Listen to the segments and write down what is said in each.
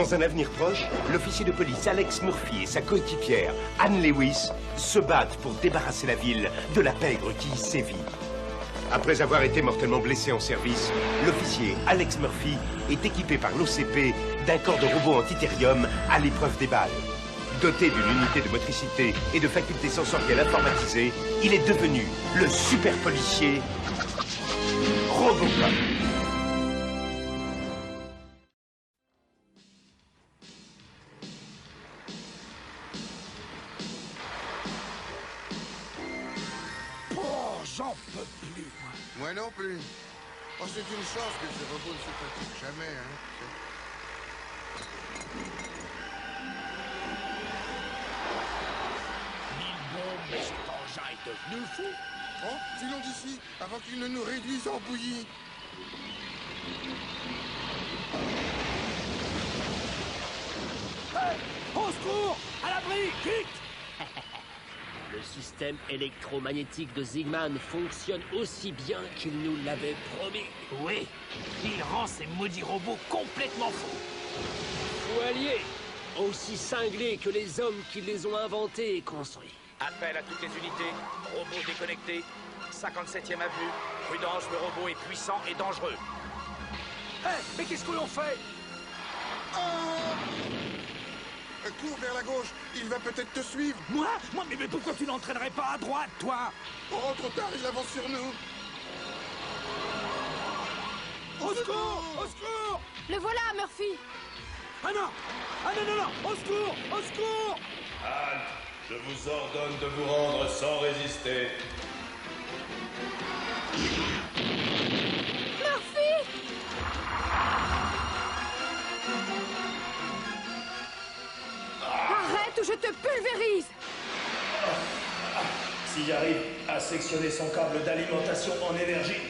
Dans un avenir proche, l'officier de police Alex Murphy et sa coéquipière Anne Lewis se battent pour débarrasser la ville de la pègre qui y sévit. Après avoir été mortellement blessé en service, l'officier Alex Murphy est équipé par l'OCP d'un corps de robot antithérium à l'épreuve des balles. Doté d'une unité de motricité et de facultés sensorielles informatisées, il est devenu le super policier Robocop. J'en peux plus. Moi non plus. Oh, c'est une chance que ces robots ne se fatiguent jamais, hein. Mille bombes, mais cet engin est devenu fou. Oh, filons d'ici, avant qu'ils ne nous réduisent en bouillie. Hey, au secours! À l'abri! Vite! Le système électromagnétique de Zigman fonctionne aussi bien qu'il nous l'avait promis. Oui, il rend ces maudits robots complètement fous. Ou alliés, aussi cinglés que les hommes qui les ont inventés et construits. Appel à toutes les unités, robots déconnectés, 57e avenue, prudence, le robot est puissant et dangereux. Hé, mais qu'est-ce que l'on fait? Cours vers la gauche, il va peut-être te suivre. Moi, mais pourquoi tu n'entraînerais pas à droite, toi? Oh, trop tard, il avance sur nous. Au secours! Au secours! Le voilà, Murphy! Ah non! Ah non, non, non! Au secours! Au secours! Halte! Je vous ordonne de vous rendre sans résister. Murphy! Arrête ou je te pulvérise! Si j'arrive à sectionner son câble d'alimentation en énergie.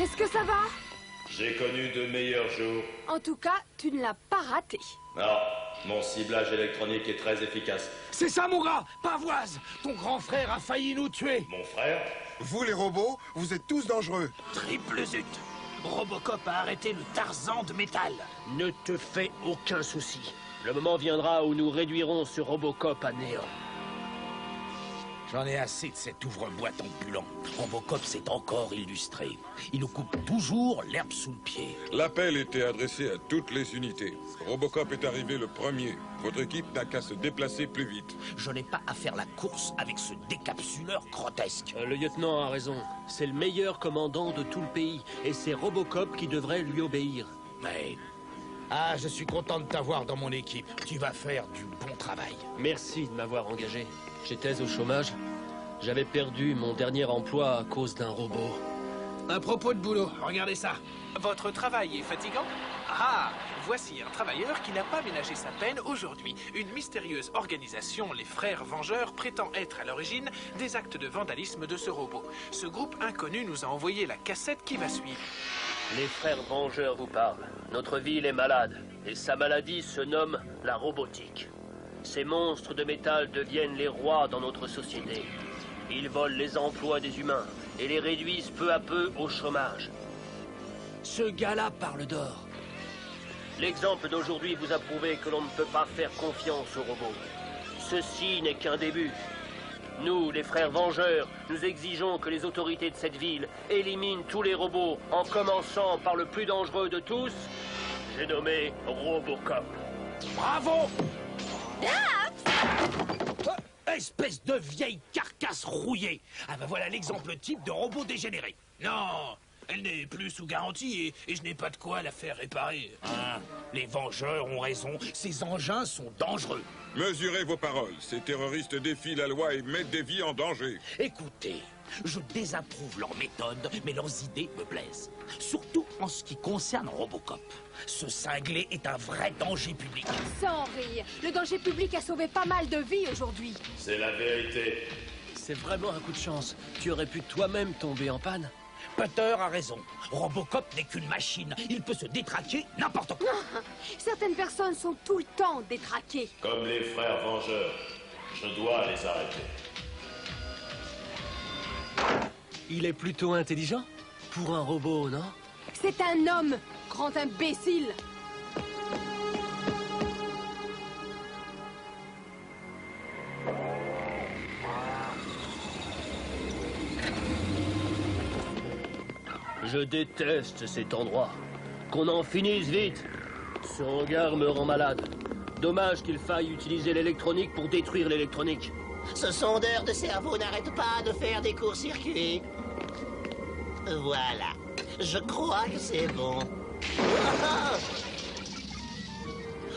Est-ce que ça va? J'ai connu de meilleurs jours. En tout cas, tu ne l'as pas raté. Non, mon ciblage électronique est très efficace. C'est ça, mon gars! Pavoise! Ton grand frère a failli nous tuer! Mon frère? Vous, les robots, vous êtes tous dangereux. Triple zut! Robocop a arrêté le Tarzan de métal. Ne te fais aucun souci. Le moment viendra où nous réduirons ce Robocop à néant. J'en ai assez de cet ouvre-boîte ambulant. Robocop s'est encore illustré. Il nous coupe toujours l'herbe sous le pied. L'appel était adressé à toutes les unités. Robocop est arrivé le premier. Votre équipe n'a qu'à se déplacer plus vite. Je n'ai pas à faire la course avec ce décapsuleur grotesque. Le lieutenant a raison. C'est le meilleur commandant de tout le pays. Et c'est Robocop qui devrait lui obéir. Mais... Ah, je suis content de t'avoir dans mon équipe. Tu vas faire du bon travail. Merci de m'avoir engagé. J'étais au chômage. J'avais perdu mon dernier emploi à cause d'un robot. À propos de boulot, regardez ça. Votre travail est fatigant? Ah, voici un travailleur qui n'a pas ménagé sa peine aujourd'hui. Une mystérieuse organisation, les Frères Vengeurs, prétend être à l'origine des actes de vandalisme de ce robot. Ce groupe inconnu nous a envoyé la cassette qui va suivre. Les Frères Vengeurs vous parlent. Notre ville est malade, et sa maladie se nomme la robotique. Ces monstres de métal deviennent les rois dans notre société. Ils volent les emplois des humains et les réduisent peu à peu au chômage. Ce gars-là parle d'or. L'exemple d'aujourd'hui vous a prouvé que l'on ne peut pas faire confiance aux robots. Ceci n'est qu'un début. Nous, les Frères Vengeurs, nous exigeons que les autorités de cette ville éliminent tous les robots, en commençant par le plus dangereux de tous, j'ai nommé Robocop. Bravo! Espèce de vieille carcasse rouillée. Ah ben voilà l'exemple type de robot dégénéré. Non, elle n'est plus sous garantie et je n'ai pas de quoi la faire réparer. Hein, les Vengeurs ont raison, ces engins sont dangereux. Mesurez vos paroles. Ces terroristes défient la loi et mettent des vies en danger. Écoutez, je désapprouve leurs méthodes, mais leurs idées me plaisent. Surtout en ce qui concerne Robocop. Ce cinglé est un vrai danger public. Sans rire, le danger public a sauvé pas mal de vies aujourd'hui. C'est la vérité. C'est vraiment un coup de chance. Tu aurais pu toi-même tomber en panne. Potter a raison. Robocop n'est qu'une machine. Il peut se détraquer n'importe quoi. Certaines personnes sont tout le temps détraquées. Comme les Frères Vengeurs. Je dois les arrêter. Il est plutôt intelligent pour un robot, non? C'est un homme, grand imbécile. Je déteste cet endroit. Qu'on en finisse vite. Ce hangar me rend malade. Dommage qu'il faille utiliser l'électronique pour détruire l'électronique. Ce sondeur de cerveau n'arrête pas de faire des courts-circuits. Voilà. Je crois que c'est bon.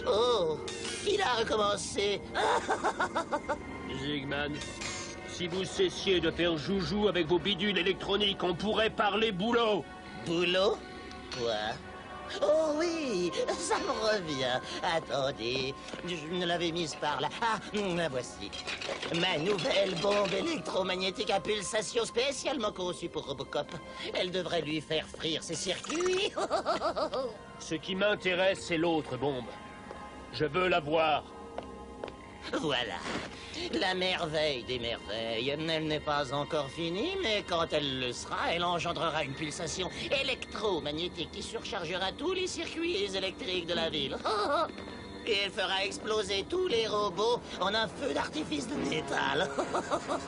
Oh, il a recommencé. Zygman, si vous cessiez de faire joujou avec vos bidules électroniques, on pourrait parler boulot. Boulot? Quoi? Oh oui, ça me revient. Attendez, je me l'avais mise par là. Ah, la voici. Ma nouvelle bombe électromagnétique à pulsation spécialement conçue pour Robocop. Elle devrait lui faire frire ses circuits. Ce qui m'intéresse, c'est l'autre bombe. Je veux la voir. Voilà. La merveille des merveilles. Elle n'est pas encore finie, mais quand elle le sera, elle engendrera une pulsation électromagnétique qui surchargera tous les circuits électriques de la ville. Et elle fera exploser tous les robots en un feu d'artifice de métal.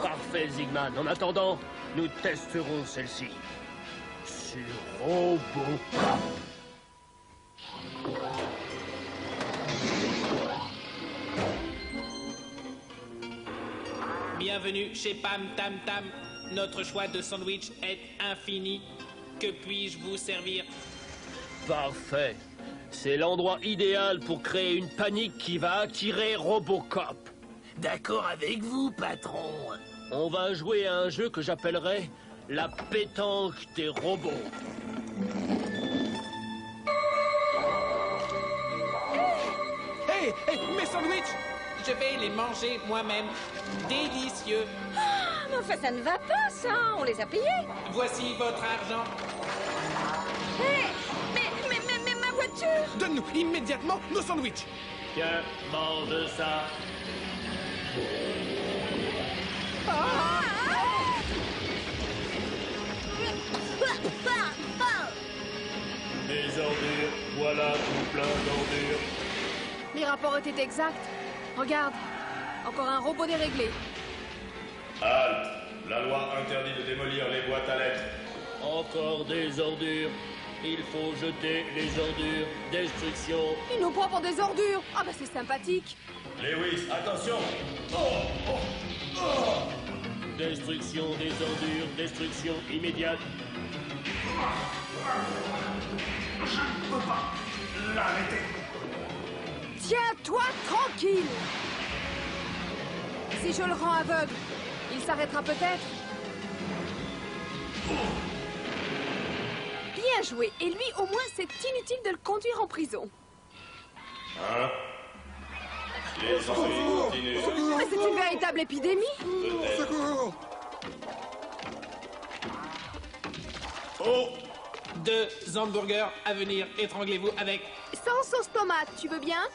Parfait, Zygman. En attendant, nous testerons celle-ci. Sur Robocop. Bienvenue chez Pam Tam Tam. Notre choix de sandwich est infini. Que puis-je vous servir? Parfait. C'est l'endroit idéal pour créer une panique qui va attirer Robocop. D'accord avec vous, patron. On va jouer à un jeu que j'appellerai la pétanque des robots. Hey, mes sandwichs! Je vais les manger moi-même. Délicieux. Ah, mais enfin, ça ne va pas, ça. On les a payés. Voici votre argent. Hé, mais ma voiture! Donne-nous immédiatement nos sandwichs. Tiens, mange ça. Des ordures, voilà tout plein d'ordures. Les rapports étaient exacts. Regarde, encore un robot déréglé. Halte! La loi interdit de démolir les boîtes à lettres. Encore des ordures. Il faut jeter les ordures. Destruction. Ils nous prend pour des ordures. Ah bah c'est sympathique. Lewis, attention! Destruction des ordures. Destruction immédiate. Je ne peux pas l'arrêter. Tiens-toi tranquille. Si je le rends aveugle, il s'arrêtera peut-être. Bien joué. Et lui, au moins, c'est inutile de le conduire en prison. Hein? Les ennuis continuent. Mais c'est une véritable épidémie. Secours! Oh! 2 hamburgers à venir. Étranglez-vous avec. Sans sauce tomate, tu veux bien?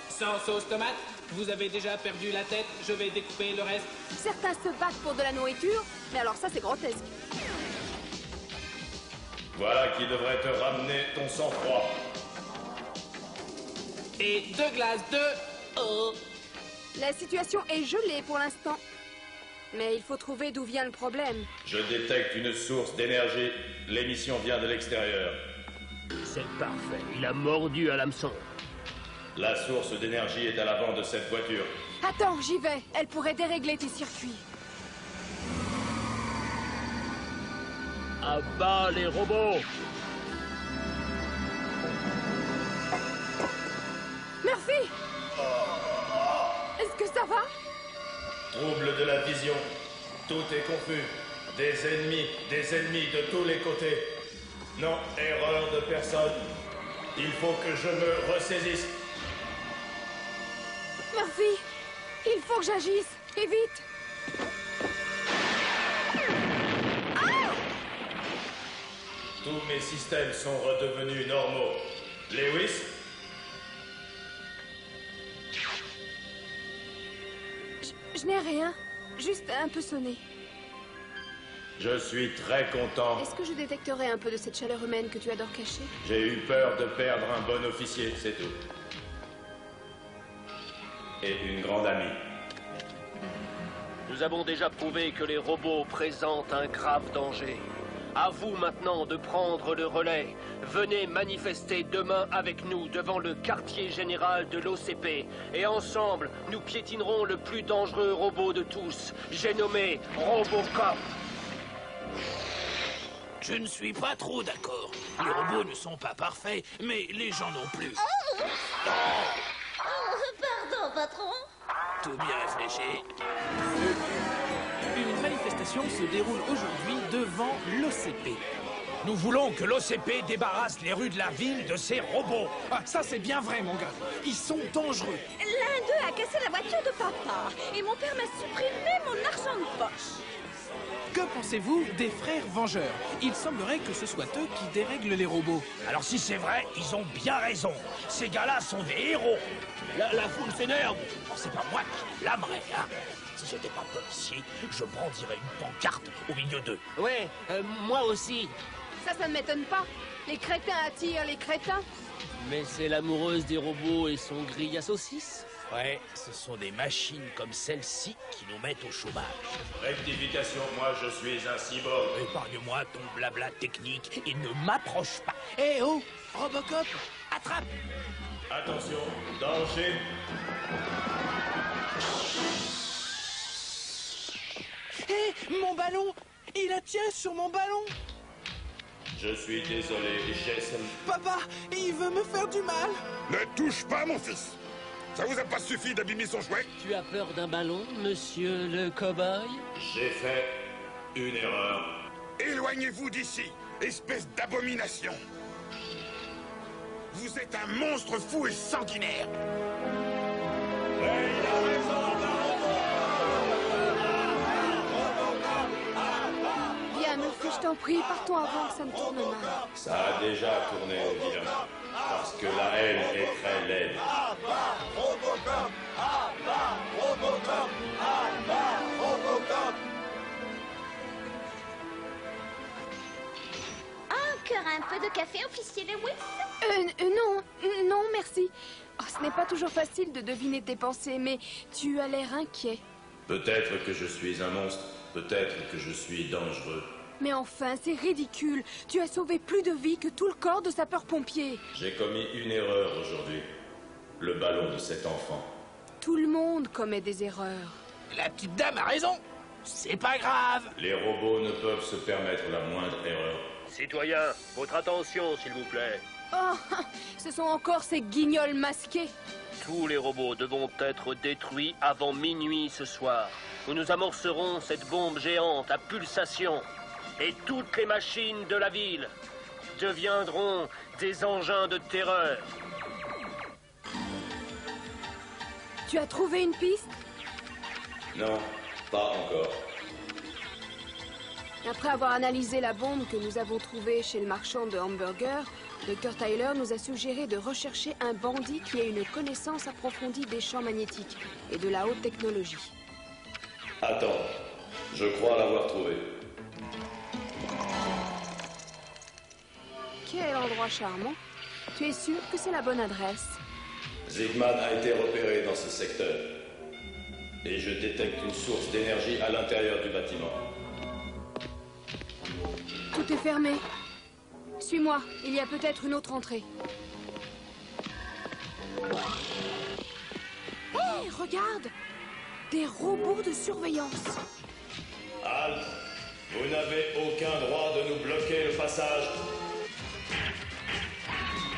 Sans sauce tomate. Vous avez déjà perdu la tête. Je vais découper le reste. Certains se battent pour de la nourriture, mais alors ça, c'est grotesque. Voilà qui devrait te ramener ton sang-froid. Et 2 glaces de... Oh, La situation est gelée pour l'instant. Mais il faut trouver d'où vient le problème. Je détecte une source d'énergie. L'émission vient de l'extérieur. C'est parfait. Il a mordu à l'hameçon. La source d'énergie est à l'avant de cette voiture. Attends, j'y vais. Elle pourrait dérégler tes circuits. À bas les robots. Murphy! Est-ce que ça va? Trouble de la vision. Tout est confus. Des ennemis de tous les côtés. Non, erreur de personne. Il faut que je me ressaisisse. Murphy, il faut que j'agisse. Et vite. Ah! Tous mes systèmes sont redevenus normaux. Lewis? Je n'ai rien. Juste un peu sonné. Je suis très content. Est-ce que je détecterai un peu de cette chaleur humaine que tu adores cacher? J'ai eu peur de perdre un bon officier, c'est tout. Et une grande amie. Nous avons déjà prouvé que les robots présentent un grave danger. À vous maintenant de prendre le relais. Venez manifester demain avec nous devant le quartier général de l'OCP. Et ensemble, nous piétinerons le plus dangereux robot de tous. J'ai nommé Robocop. Je ne suis pas trop d'accord. Les robots ne sont pas parfaits, mais les gens non plus. Pardon, patron. Tout bien réfléchi. Une manifestation se déroule aujourd'hui devant l'OCP. Nous voulons que l'OCP débarrasse les rues de la ville de ces robots. Ah, ça c'est bien vrai, mon gars. Ils sont dangereux. L'un d'eux a cassé la voiture de papa. Et mon père m'a supprimé mon argent de poche. Que pensez-vous des frères Vengeurs? Il semblerait que ce soit eux qui dérèglent les robots. Alors si c'est vrai, ils ont bien raison. Ces gars-là sont des héros. La foule s'énerve. Oh, c'est pas moi qui blâmerais, hein. Si j'étais pas policier, je brandirais une pancarte au milieu d'eux. Ouais, moi aussi. Ça ne m'étonne pas. Les crétins attirent les crétins. Mais c'est l'amoureuse des robots et son grille à saucisses. Ouais, ce sont des machines comme celle-ci qui nous mettent au chômage. Rectification, moi je suis un cyborg. Épargne-moi ton blabla technique et ne m'approche pas. Eh oh, Robocop, attrape! Attention, danger. Hé, mon ballon! Il a tiré sur mon ballon! Je suis désolé, Jason. Papa, il veut me faire du mal! Ne touche pas, mon fils. Ça vous a pas suffi d'abîmer son jouet? Tu as peur d'un ballon, monsieur le cow-boy? J'ai fait une erreur. Éloignez-vous d'ici, espèce d'abomination. Vous êtes un monstre fou et sanguinaire. Viens, Murphy, je t'en prie, partons avant que ça ne tourne mal. Ça a déjà tourné, évidemment. Parce que la haine est très laide. Robocop! Robocop! Robocop! Encore un peu de café, officier Lewis? Non, merci. Oh, ce n'est pas toujours facile de deviner tes pensées, mais tu as l'air inquiet. Peut-être que je suis un monstre, peut-être que je suis dangereux. Mais enfin, c'est ridicule. Tu as sauvé plus de vies que tout le corps de sapeurs-pompiers. J'ai commis une erreur aujourd'hui. Le ballon de cet enfant. Tout le monde commet des erreurs. La petite dame a raison. C'est pas grave. Les robots ne peuvent se permettre la moindre erreur. Citoyens, votre attention, s'il vous plaît. Oh, ce sont encore ces guignols masqués. Tous les robots devront être détruits avant minuit ce soir, où nous amorcerons cette bombe géante à pulsation. Et toutes les machines de la ville deviendront des engins de terreur. Tu as trouvé une piste? Non, pas encore. Après avoir analysé la bombe que nous avons trouvée chez le marchand de hamburgers, Dr. Tyler nous a suggéré de rechercher un bandit qui ait une connaissance approfondie des champs magnétiques et de la haute technologie. Attends, je crois l'avoir trouvé. Quel endroit charmant. Tu es sûr que c'est la bonne adresse? Zygman a été repéré dans ce secteur. Et je détecte une source d'énergie à l'intérieur du bâtiment. Tout est fermé. Suis-moi, il y a peut-être une autre entrée. Hé, regarde! Des robots de surveillance. Halt! Vous n'avez aucun droit de nous bloquer le passage.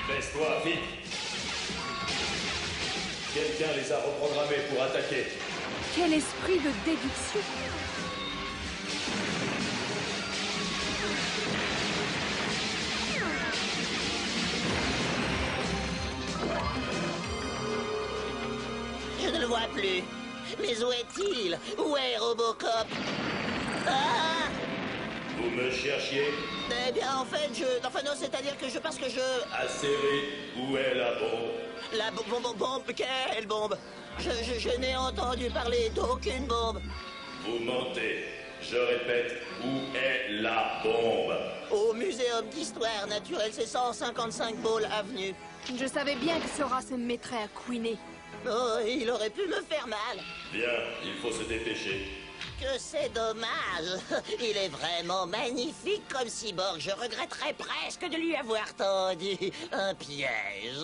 Baisse-toi, vite! Quelqu'un les a reprogrammés pour attaquer. Quel esprit de déduction! Je ne le vois plus. Mais où est-il? Où est Robocop? Ah! Vous me cherchiez? Eh bien, en fait, Enfin, non, c'est-à-dire que parce que je... Acéry, où est la bombe? La bombe? Quelle bombe? Je n'ai entendu parler d'aucune bombe. Vous mentez. Je répète, où est la bombe? Au Muséum d'Histoire Naturelle, c'est 155 Ball Avenue. Je savais bien que ce rat se mettrait à couiner. Oh, il aurait pu me faire mal. Bien, il faut se dépêcher. Que c'est dommage. Il est vraiment magnifique comme cyborg. Je regretterais presque de lui avoir tendu un piège.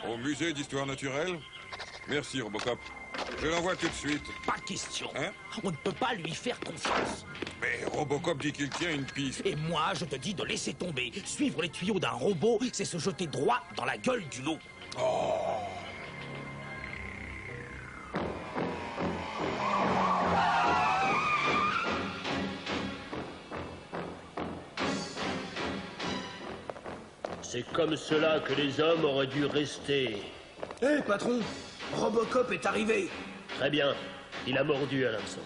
Au musée d'histoire naturelle? Merci, Robocop. Je l'envoie tout de suite. Pas question. Hein? On ne peut pas lui faire confiance. Mais Robocop dit qu'il tient une piste. Et moi, je te dis de laisser tomber. Suivre les tuyaux d'un robot, c'est se jeter droit dans la gueule du loup. Oh. C'est comme cela que les hommes auraient dû rester. Hé, patron, Robocop est arrivé. Très bien, il a mordu à l'hameçon.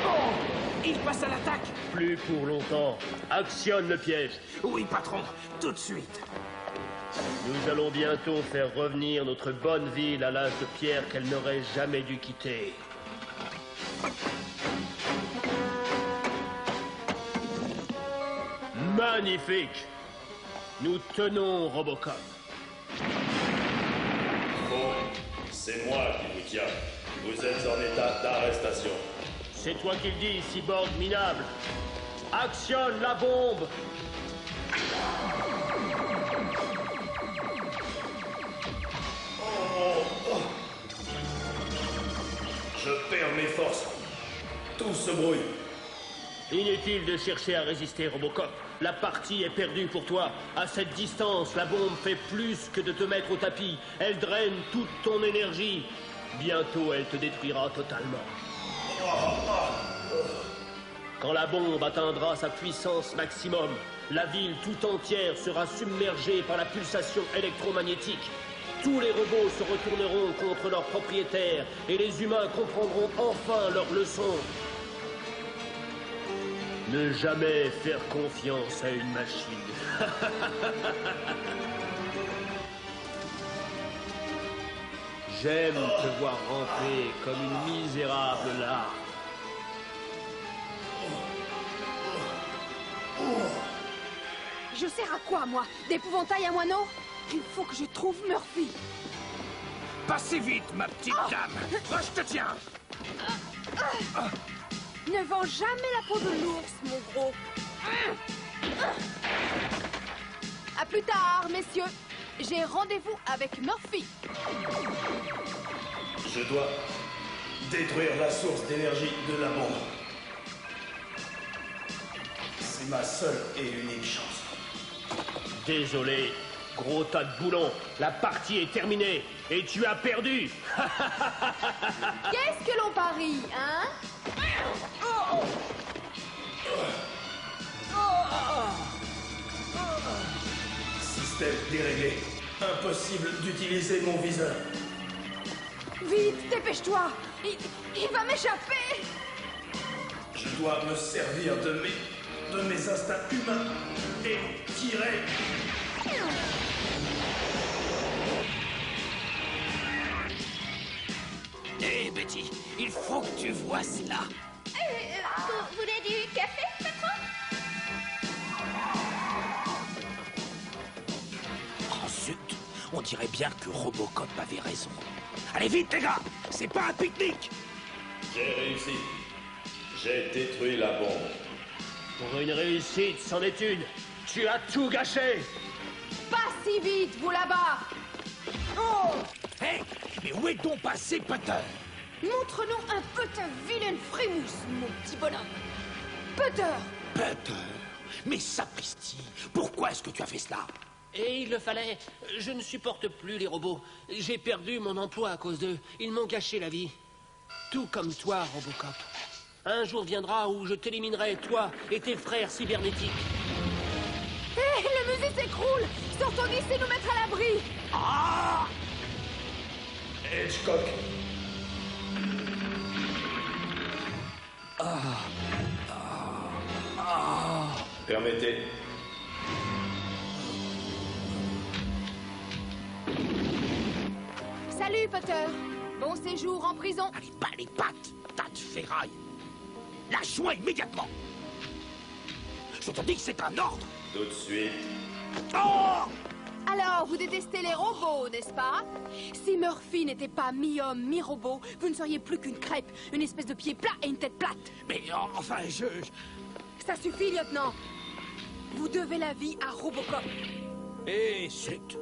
Oh, il passe à l'attaque. Plus pour longtemps. Actionne le piège. Oui, patron, tout de suite. Nous allons bientôt faire revenir notre bonne ville à l'âge de pierre qu'elle n'aurait jamais dû quitter. Magnifique! Nous tenons Robocop. Faux. C'est moi qui vous tiens. Vous êtes en état d'arrestation. C'est toi qui le dis, cyborg minable. Actionne la bombe! Je perds mes forces. Tout se brouille. Inutile de chercher à résister, Robocop. La partie est perdue pour toi. À cette distance, la bombe fait plus que de te mettre au tapis. Elle draine toute ton énergie. Bientôt, elle te détruira totalement. Quand la bombe atteindra sa puissance maximum, la ville tout entière sera submergée par la pulsation électromagnétique. Tous les robots se retourneront contre leurs propriétaires et les humains comprendront enfin leur leçon. Ne jamais faire confiance à une machine. J'aime te voir ramper comme une misérable larve. Je sers à quoi, moi? D'épouvantail à moineau? Il faut que je trouve Murphy. Passez vite, ma petite dame. Oh, je te tiens. Ne vends jamais la peau de l'ours, mon gros. À plus tard, messieurs. J'ai rendez-vous avec Murphy. Je dois détruire la source d'énergie de la bombe. C'est ma seule et unique chance. Désolé, gros tas de boulons. La partie est terminée et tu as perdu. Qu'est-ce que l'on parie, hein? Système déréglé. Impossible d'utiliser mon viseur. Vite, dépêche-toi. Il va m'échapper. Je dois me servir de mes instincts humains et tirer. Hé, Betty, il faut que tu vois cela. Vous voulez du café, patron? Oh, zut, on dirait bien que Robocop avait raison. Allez vite, les gars, c'est pas un pique-nique. J'ai réussi. J'ai détruit la bombe. Pour une réussite, c'en est une. Tu as tout gâché. Pas si vite, vous là-bas. Oh! Hé, mais où est donc passé Potter? Montre-nous un peu ta vilaine frimousse, mon petit bonhomme. Potter! Potter, mais sapristi, pourquoi est-ce que tu as fait cela? Et il le fallait. Je ne supporte plus les robots. J'ai perdu mon emploi à cause d'eux. Ils m'ont gâché la vie. Tout comme toi, Robocop. Un jour viendra où je t'éliminerai, toi et tes frères cybernétiques. Hé, le musée s'écroule. Sortons d'ici, nous mettre à l'abri. Ah! Hitchcock. Permettez. Salut, Potter. Bon séjour en prison. Allez, bas les pattes, tas de ferraille. Lâche-moi immédiatement. Je te dis que c'est un ordre. Tout de suite. Oh! Alors, vous détestez les robots, n'est-ce pas? Si Murphy n'était pas mi-homme, mi-robot, vous ne seriez plus qu'une crêpe, une espèce de pied plat et une tête plate. Mais enfin, Ça suffit, lieutenant. Vous devez la vie à Robocop. Et chut.